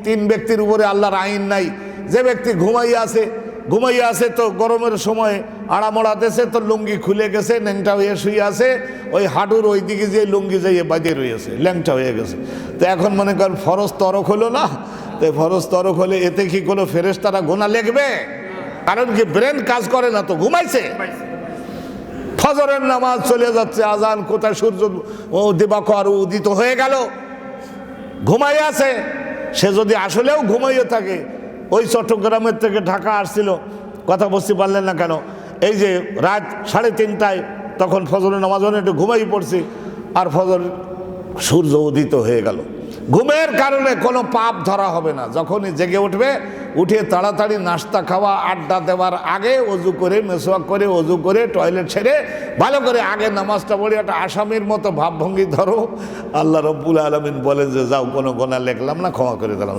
তিন ব্যক্তির উপরে আল্লাহর আইন নাই। যে ব্যক্তি ঘুমাইয়া আছে তো গরমের সময় আড়ামড়াতেছে, তো লুঙ্গি খুলে গেছে, ল্যাংটা হয়ে শুয়ে আছে, ওই হাঁটুর ওই দিকে যে লুঙ্গি যাইয়ে বাঁধে রয়েছে, ল্যাংটা হয়ে গেছে। তো এখন মনে করেন ফরজ তরক হলো না, তো ফরজ তরক হলে এতে কি কোনো ফেরেশতারা গোনা লিখবে? কারণ কি ব্রেন কাজ করে না, তো ঘুমাইছে। ফজরের নামাজ চলে যাচ্ছে, আজান কোথায়, সূর্য দিবাকর উদিত হয়ে গেল, ঘুমাই আছে। সে যদি আসলেও ঘুমাইয়ে থাকে, ওই চট্টগ্রামের থেকে ঢাকা আসছিল, কথা বুঝতে পারলেন না কেন? এই যে রাত 3:30টায় তখন ফজরের নামাজ একটু ঘুমাই পড়ছি, আর ফজর সূর্য উদিত হয়ে গেল। ঘুমের কারণে কোনো পাপ ধরা হবে না। যখনই জেগে উঠবে, উঠে তাড়াতাড়ি নাস্তা খাওয়া, আড্ডা দেওয়ার আগে অজু করে, মেসওয়াক করে, অজু করে, টয়লেট ছেড়ে ভালো করে আগে নামাজটা পড়ে একটা আসামির মতো ভাবভঙ্গি ধরো। আল্লাহ রব্বুল আলামিন বলেন যে যাও, কোনো গোনা লেখলাম না, ক্ষমা করে দিলাম।